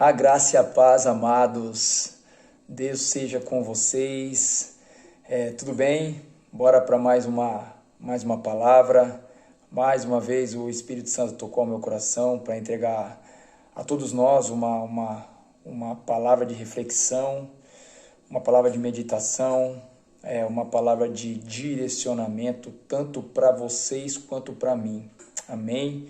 A graça e a paz, amados. Deus seja com vocês. Tudo bem? Bora para mais uma palavra. Mais uma vez o Espírito Santo tocou ao meu coração para entregar a todos nós uma palavra de reflexão, uma palavra de meditação, uma palavra de direcionamento, tanto para vocês quanto para mim. Amém?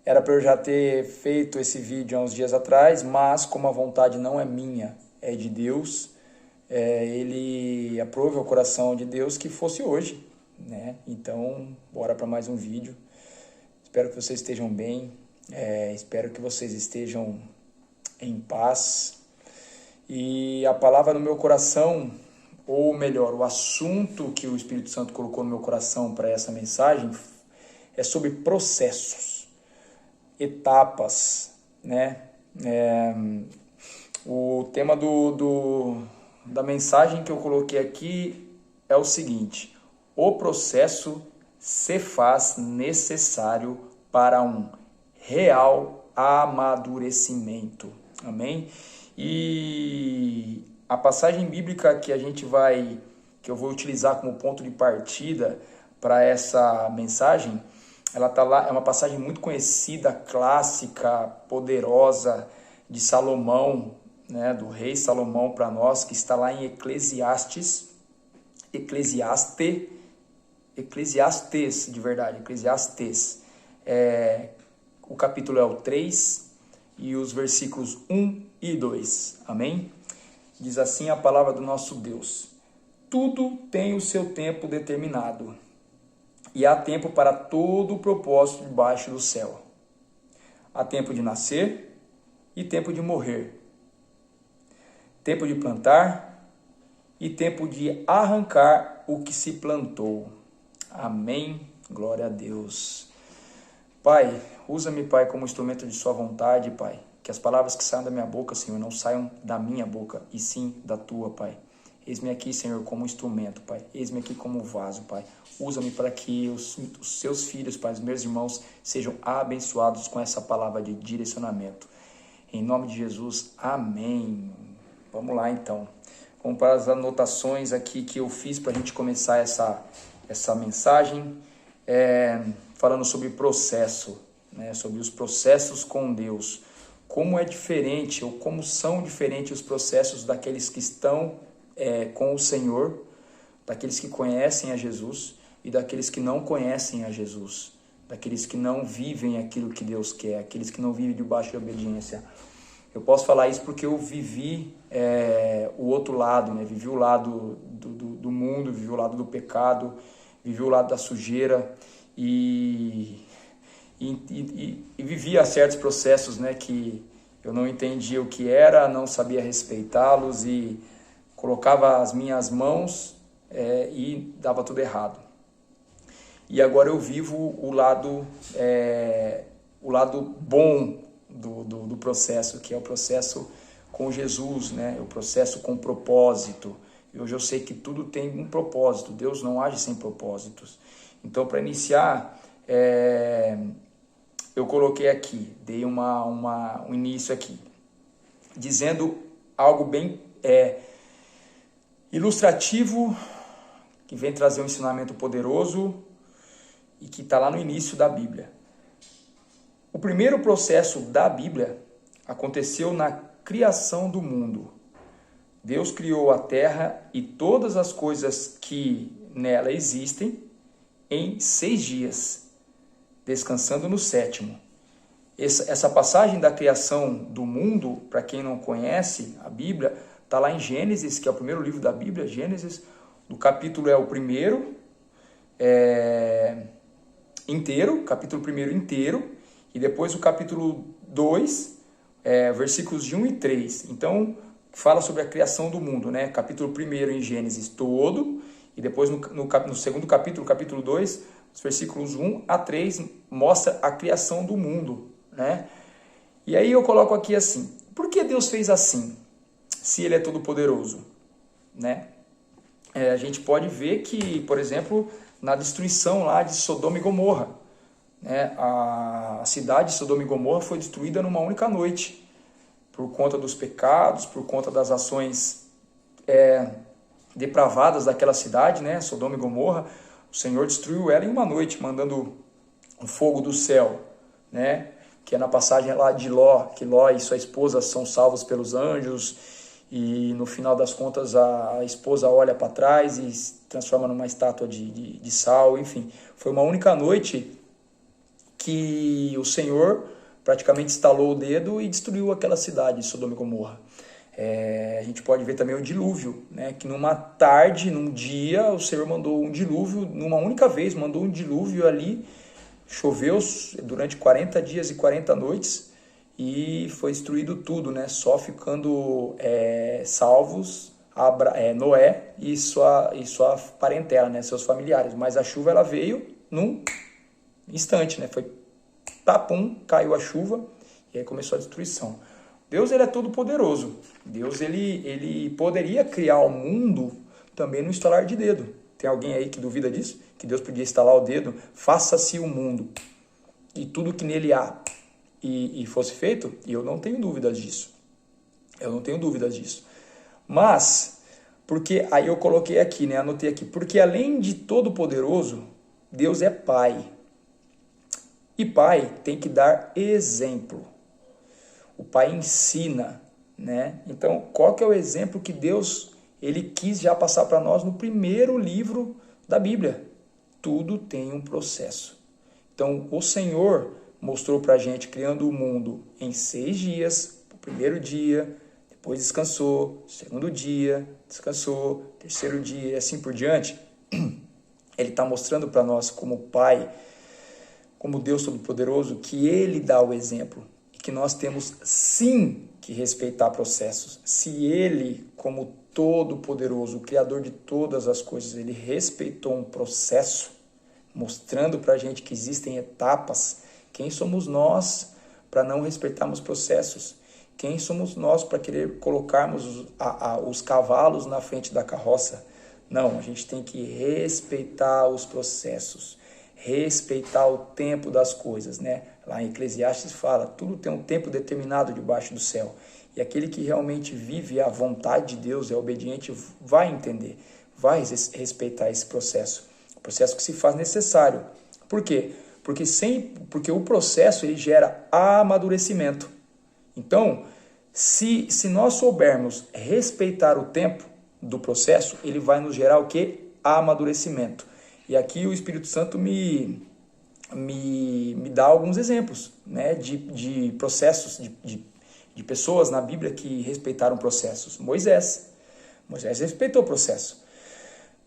Era para eu já ter feito esse vídeo há uns dias atrás, mas como a vontade não é minha, é de Deus, Ele aprove o coração de Deus que fosse hoje, né? Então, bora para mais um vídeo. Espero que vocês estejam bem, espero que vocês estejam em paz. E a palavra no meu coração, ou melhor, o assunto que o Espírito Santo colocou no meu coração para essa mensagem é sobre processos. Etapas, né? O tema da mensagem que eu coloquei aqui é o seguinte: o processo se faz necessário para um real amadurecimento. Amém? E a passagem bíblica que eu vou utilizar como ponto de partida para essa mensagem, ela tá lá, é uma passagem muito conhecida, clássica, poderosa de Salomão, né, do rei Salomão para nós, que está lá em Eclesiastes, o capítulo é o 3 e os versículos 1 e 2, amém? Diz assim a palavra do nosso Deus: tudo tem o seu tempo determinado, e há tempo para todo o propósito debaixo do céu. Há tempo de nascer e tempo de morrer. Tempo de plantar e tempo de arrancar o que se plantou. Amém. Glória a Deus. Pai, usa-me, Pai, como instrumento de sua vontade, Pai. Que as palavras que saiam da minha boca, Senhor, não saiam da minha boca, e sim da tua, Pai. Eis-me aqui, Senhor, como instrumento, Pai. Eis-me aqui como vaso, Pai. Usa-me para que os seus filhos, Pai, os meus irmãos, sejam abençoados com essa palavra de direcionamento. Em nome de Jesus, amém. Vamos lá, então. Vamos para as anotações aqui que eu fiz para a gente começar essa mensagem, falando sobre processo, né? Sobre os processos com Deus. Como é diferente, ou como são diferentes os processos daqueles que estão com o Senhor, daqueles que conhecem a Jesus e daqueles que não conhecem a Jesus, daqueles que não vivem aquilo que Deus quer, aqueles que não vivem debaixo de obediência. Eu posso falar isso porque eu vivi o outro lado, né? Vivi o lado do mundo, vivi o lado do pecado, vivi o lado da sujeira e vivia certos processos, né, que eu não entendia o que era, não sabia respeitá-los e colocava as minhas mãos e dava tudo errado. E agora eu vivo o lado bom do processo, que é o processo com Jesus, né? O processo com propósito. E hoje eu sei que tudo tem um propósito, Deus não age sem propósitos. Então, para iniciar, eu coloquei aqui, dei um início aqui, dizendo algo bem ilustrativo, que vem trazer um ensinamento poderoso e que está lá no início da Bíblia. O primeiro processo da Bíblia aconteceu na criação do mundo. Deus criou a terra e todas as coisas que nela existem em 6 dias, descansando no 7º. Essa passagem da criação do mundo, para quem não conhece a Bíblia, está lá em Gênesis, que é o primeiro livro da Bíblia, Gênesis. O capítulo é o primeiro inteiro, capítulo 1 inteiro, e depois o capítulo 2, versículos de 1 e 3. Então, fala sobre a criação do mundo, né? Capítulo 1 em Gênesis todo, e depois no segundo capítulo, capítulo 2, os versículos 1 a 3, mostra a criação do mundo, né? E aí eu coloco aqui assim: por que Deus fez assim, se Ele é todo poderoso, né? A gente pode ver que, por exemplo, na destruição lá de Sodoma e Gomorra, né? A cidade de Sodoma e Gomorra foi destruída numa única noite, por conta dos pecados, por conta das ações depravadas daquela cidade, né? Sodoma e Gomorra. O Senhor destruiu ela em uma noite, mandando um fogo do céu, né? Que é na passagem lá de Ló, que Ló e sua esposa são salvos pelos anjos, e no final das contas a esposa olha para trás e se transforma numa estátua de sal. Enfim, foi uma única noite que o Senhor praticamente estalou o dedo e destruiu aquela cidade de Sodoma e Gomorra. A gente pode ver também o dilúvio, né? Que numa tarde, num dia, o Senhor mandou um dilúvio, numa única vez, mandou um dilúvio ali, choveu durante 40 dias e 40 noites e foi destruído tudo, né? Só ficando salvos Noé e sua parentela, né? Seus familiares. Mas a chuva ela veio num instante, né? Foi papum, caiu a chuva e aí começou a destruição. Deus ele é todo poderoso. Deus ele poderia criar o mundo também no estalar de dedo. Tem alguém aí que duvida disso? Que Deus podia estalar o dedo, faça-se o mundo e tudo que nele há e fosse feito? E eu não tenho dúvidas disso. Eu não tenho dúvidas disso. Mas, porque aí eu coloquei aqui, né? Anotei aqui. Porque além de todo poderoso, Deus é Pai. E Pai tem que dar exemplo. O Pai ensina, né? Então, qual que é o exemplo que Deus ele quis já passar para nós no primeiro livro da Bíblia? Tudo tem um processo. Então, o Senhor mostrou para a gente, criando o mundo em 6 dias, o primeiro dia, depois descansou, segundo dia, descansou, terceiro dia, e assim por diante. Ele está mostrando para nós como Pai, como Deus Todo-Poderoso, que Ele dá o exemplo. Que nós temos sim que respeitar processos. Se Ele, como Todo-Poderoso, o Criador de todas as coisas, Ele respeitou um processo, mostrando para a gente que existem etapas, quem somos nós para não respeitarmos processos? Quem somos nós para querer colocarmos os cavalos na frente da carroça? Não, a gente tem que respeitar os processos, respeitar o tempo das coisas, né? Lá em Eclesiastes fala, tudo tem um tempo determinado debaixo do céu. E aquele que realmente vive a vontade de Deus, é obediente, vai entender, vai respeitar esse processo. O processo que se faz necessário. Por quê? Porque o processo ele gera amadurecimento. Então, se nós soubermos respeitar o tempo do processo, ele vai nos gerar o quê? Amadurecimento. E aqui o Espírito Santo me dá alguns exemplos, né, de processos, de pessoas na Bíblia que respeitaram processos. Moisés respeitou o processo.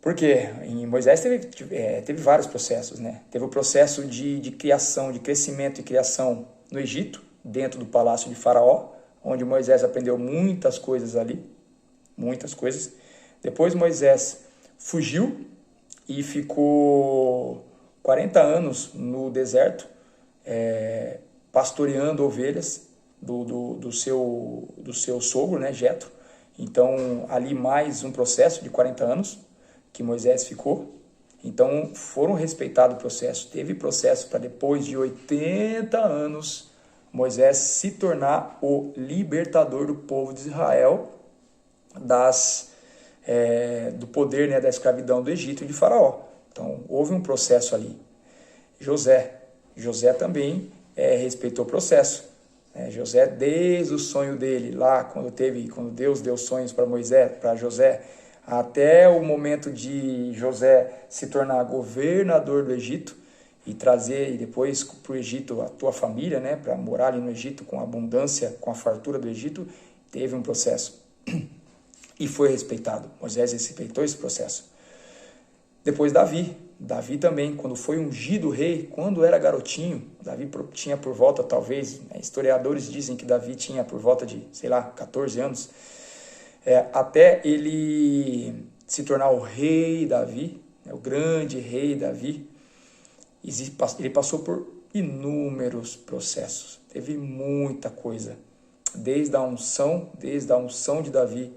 Porque em Moisés teve vários processos, né? Teve o processo de criação, de crescimento e criação no Egito, dentro do palácio de Faraó, onde Moisés aprendeu muitas coisas ali, muitas coisas. Depois Moisés fugiu e ficou 40 anos no deserto, pastoreando ovelhas do seu sogro, né, Jetro. Então, ali mais um processo de 40 anos que Moisés ficou. Então, foram respeitados o processo. Teve processo para depois de 80 anos, Moisés se tornar o libertador do povo de Israel do poder, né, da escravidão do Egito e de Faraó. Então, houve um processo ali. José também respeitou o processo. José, desde o sonho dele, lá quando Deus deu sonhos para José, até o momento de José se tornar governador do Egito e trazer depois para o Egito a tua família, né, para morar ali no Egito com a abundância, com a fartura do Egito, teve um processo. E foi respeitado. Moisés respeitou esse processo. Depois Davi também, quando foi ungido rei, quando era garotinho, Davi tinha por volta, talvez, historiadores dizem que Davi tinha por volta de, 14 anos, até ele se tornar o rei Davi, o grande rei Davi. Ele passou por inúmeros processos, teve muita coisa, desde a unção de Davi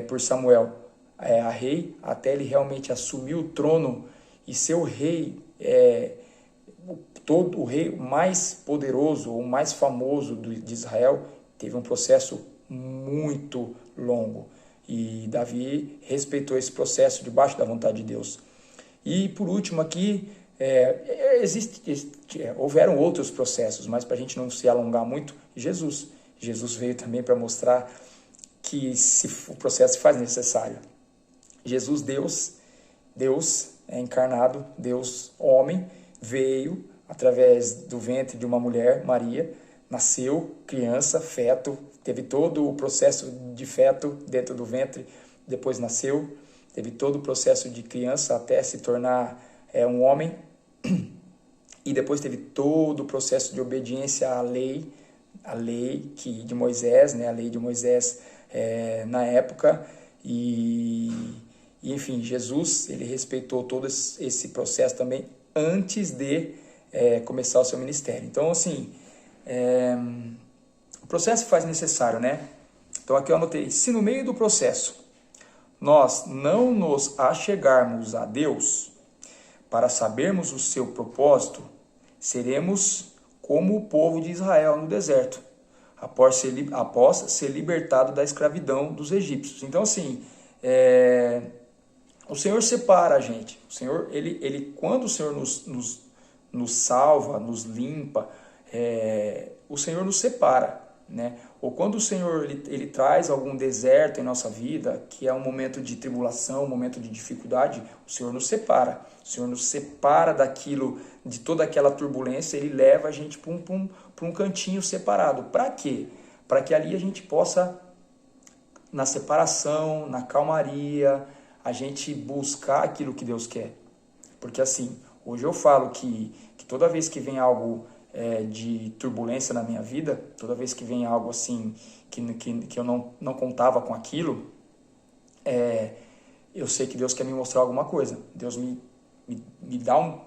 por Samuel a rei, até ele realmente assumir o trono e ser o rei todo o rei mais poderoso, ou mais famoso de Israel, teve um processo muito longo. E Davi respeitou esse processo debaixo da vontade de Deus. E por último aqui, houveram outros processos, mas para a gente não se alongar muito, Jesus veio também para mostrar que o processo se faz necessário. Jesus, Deus encarnado, Deus homem, veio através do ventre de uma mulher, Maria, nasceu criança, feto, teve todo o processo de feto dentro do ventre, depois nasceu, teve todo o processo de criança até se tornar um homem, e depois teve todo o processo de obediência à lei de Moisés, né, a lei de Moisés na época, e enfim, Jesus, ele respeitou todo esse processo também antes de começar o seu ministério. Então, assim, o processo faz necessário, né? Então aqui eu anotei, se no meio do processo nós não nos achegarmos a Deus para sabermos o seu propósito, seremos como o povo de Israel no deserto, após ser libertado da escravidão dos egípcios. Então, assim, o Senhor separa a gente. O Senhor, quando o Senhor nos salva, nos limpa, o Senhor nos separa, né? Ou quando o Senhor ele traz algum deserto em nossa vida, que é um momento de tribulação, um momento de dificuldade, o Senhor nos separa. O Senhor nos separa daquilo, de toda aquela turbulência, ele leva a gente para um cantinho separado. Para quê? Para que ali a gente possa, na separação, na calmaria, a gente buscar aquilo que Deus quer. Porque assim, hoje eu falo que toda vez que vem algo de turbulência na minha vida, toda vez que vem algo assim que eu não contava com aquilo, eu sei que Deus quer me mostrar alguma coisa. Deus me dá um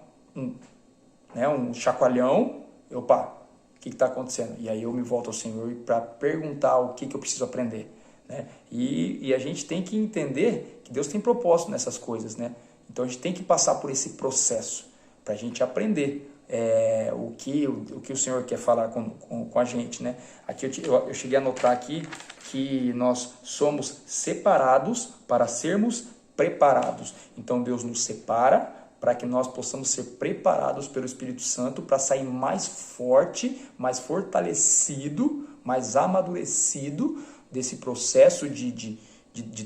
chacoalhão, opa, o que está acontecendo? E aí eu me volto ao Senhor para perguntar o que eu preciso aprender, né? E a gente tem que entender que Deus tem propósito nessas coisas, né? Então a gente tem que passar por esse processo para a gente aprender o que o Senhor quer falar com a gente, né? Aqui eu cheguei a anotar aqui que nós somos separados para sermos preparados. Então Deus nos separa para que nós possamos ser preparados pelo Espírito Santo para sair mais forte, mais fortalecido, mais amadurecido desse processo de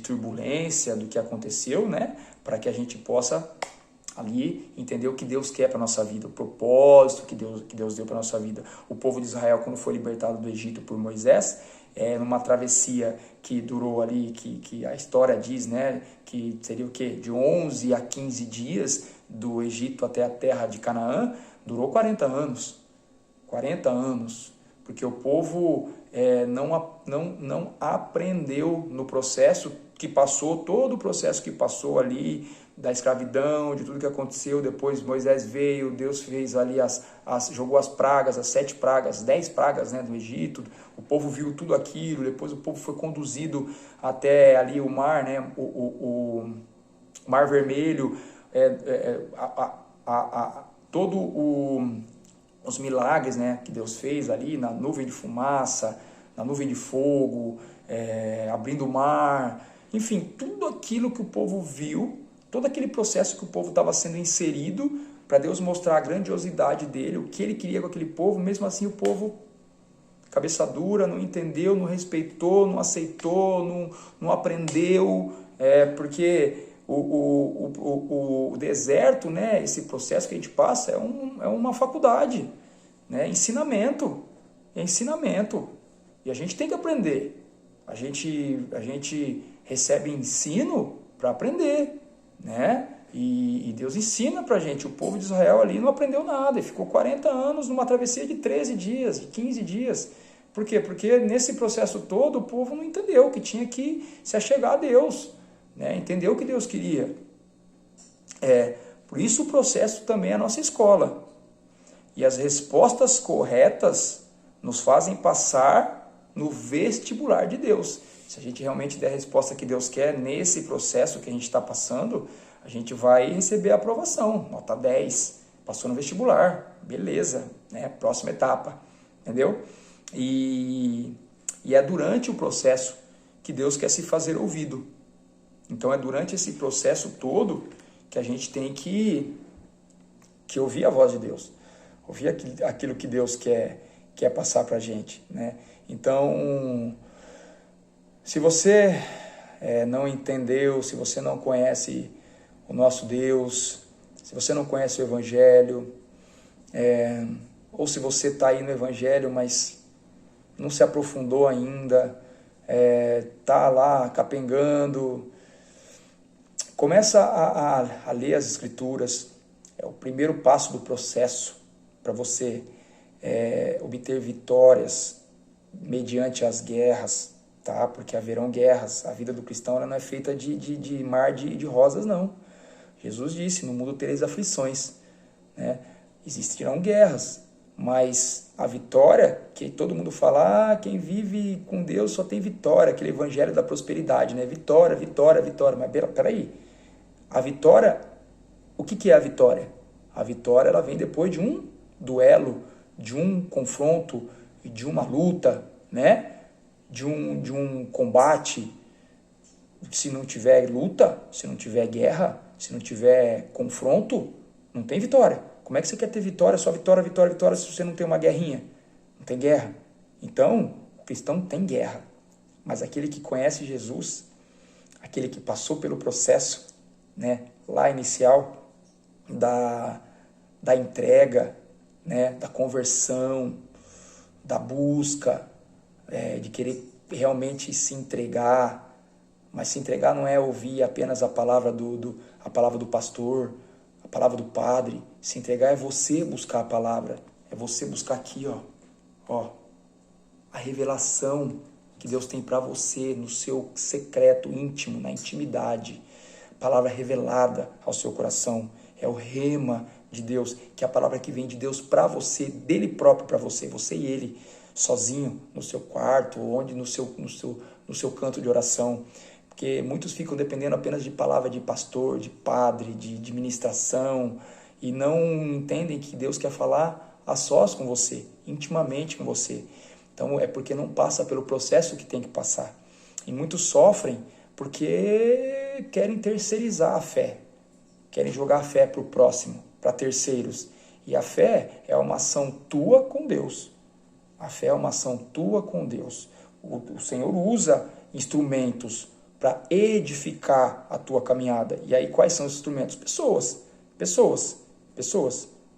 turbulência, do que aconteceu, né? Para que a gente possa ali entender o que Deus quer para a nossa vida, o propósito que Deus deu para a nossa vida. O povo de Israel, quando foi libertado do Egito por Moisés, numa travessia que durou ali, que a história diz, né, que seria o quê? De 11 a 15 dias do Egito até a terra de Canaã, durou 40 anos. 40 anos. Porque o povo não aprendeu no processo que passou, todo o processo que passou ali, da escravidão, de tudo que aconteceu. Depois Moisés veio, Deus fez ali, jogou as pragas, as 7 pragas, 10 pragas, né, do Egito. O povo viu tudo aquilo, depois o povo foi conduzido até ali o mar, né, o Mar Vermelho, os milagres, né, que Deus fez ali na nuvem de fumaça, na nuvem de fogo, abrindo o mar, enfim, tudo aquilo que o povo viu, todo aquele processo que o povo estava sendo inserido para Deus mostrar a grandiosidade dele, o que ele queria com aquele povo. Mesmo assim o povo, cabeça dura, não entendeu, não respeitou, não aceitou, não aprendeu, porque o deserto, né, esse processo que a gente passa é uma faculdade, né, ensinamento, e a gente tem que aprender. A gente recebe ensino para aprender, né? E Deus ensina pra gente. O povo de Israel ali não aprendeu nada e ficou 40 anos numa travessia de 13 dias, de 15 dias. Por quê? Porque nesse processo todo o povo não entendeu que tinha que se achegar a Deus, né? Entendeu o que Deus queria. Por isso o processo também é a nossa escola. E as respostas corretas nos fazem passar no vestibular de Deus. Se a gente realmente der a resposta que Deus quer nesse processo que a gente está passando, a gente vai receber a aprovação, nota 10, Passou no vestibular, beleza, né? Próxima etapa, entendeu? E é durante o processo que Deus quer se fazer ouvido. Então é durante esse processo todo que a gente tem que ouvir a voz de Deus, ouvir aquilo que Deus quer passar para a gente, né? Então, se você não entendeu, se você não conhece o nosso Deus, se você não conhece o Evangelho, ou se você está aí no Evangelho, mas não se aprofundou ainda, está lá capengando, começa a ler as Escrituras. É o primeiro passo do processo para você obter vitórias mediante as guerras, tá? Porque haverão guerras. A vida do cristão ela não é feita de mar de rosas, não. Jesus disse, no mundo tereis aflições, né? Existirão guerras, mas a vitória, que todo mundo fala, quem vive com Deus só tem vitória, aquele evangelho da prosperidade, né? Vitória, vitória, vitória. Mas peraí, a vitória, o que é a vitória? A vitória ela vem depois de um duelo, de um confronto, de uma luta, né? De um combate. Se não tiver luta, se não tiver guerra, se não tiver confronto, não tem vitória. Como é que você quer ter vitória, só vitória, vitória, vitória, se você não tem uma guerrinha? Não tem guerra. Então, o cristão tem guerra. Mas aquele que conhece Jesus, aquele que passou pelo processo, né, lá inicial, da entrega, né, da conversão, da busca, de querer realmente se entregar. Mas se entregar não é ouvir apenas a palavra a palavra do pastor, a palavra do padre. Se entregar é você buscar a palavra, é você buscar aqui, ó, a revelação que Deus tem para você no seu secreto íntimo, na intimidade. Palavra revelada ao seu coração. É o rema de Deus, que é a palavra que vem de Deus para você, dele próprio para você, você e ele, sozinho, no seu quarto, ou onde no seu canto de oração. Porque muitos ficam dependendo apenas de palavra de pastor, de padre, de ministração, e não entendem que Deus quer falar a sós com você, intimamente com você. Então é porque não passa pelo processo que tem que passar. E muitos sofrem porque querem terceirizar a fé, querem jogar a fé para o próximo, para terceiros. E a fé é uma ação tua com Deus. A fé é uma ação tua com Deus. O Senhor usa instrumentos para edificar a tua caminhada. E aí quais são os instrumentos? Pessoas,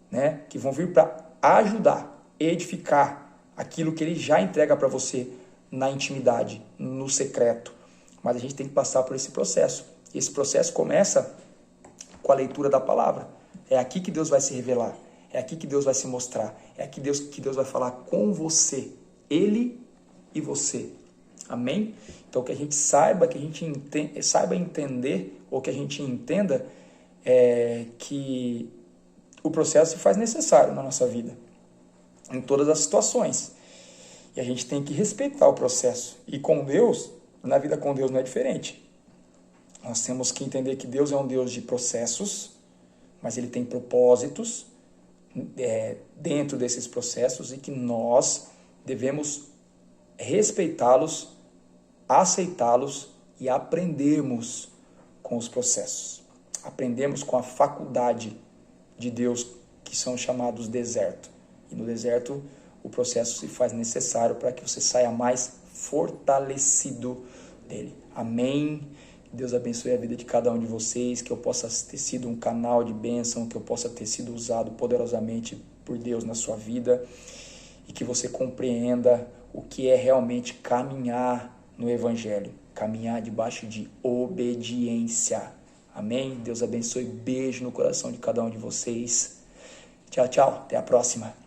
né, que vão vir para ajudar, edificar aquilo que ele já entrega para você na intimidade, no secreto. Mas a gente tem que passar por esse processo. E esse processo começa com a leitura da palavra. É aqui que Deus vai se revelar. É aqui que Deus vai se mostrar. É aqui que Deus vai falar com você. Ele e você. Amém? Então que a gente saiba, saiba entender, ou que a gente entenda que o processo se faz necessário na nossa vida. Em todas as situações. E a gente tem que respeitar o processo. E com Deus, na vida com Deus não é diferente. Nós temos que entender que Deus é um Deus de processos, mas Ele tem propósitos dentro desses processos e que nós devemos respeitá-los, aceitá-los e aprendermos com os processos. Aprendemos com a faculdade de Deus, que são chamados deserto. E no deserto, o processo se faz necessário para que você saia mais fortalecido dele. Amém? Deus abençoe a vida de cada um de vocês, que eu possa ter sido um canal de bênção, que eu possa ter sido usado poderosamente por Deus na sua vida e que você compreenda o que é realmente caminhar no Evangelho, caminhar debaixo de obediência. Amém? Deus abençoe, beijo no coração de cada um de vocês. Tchau, tchau, até a próxima.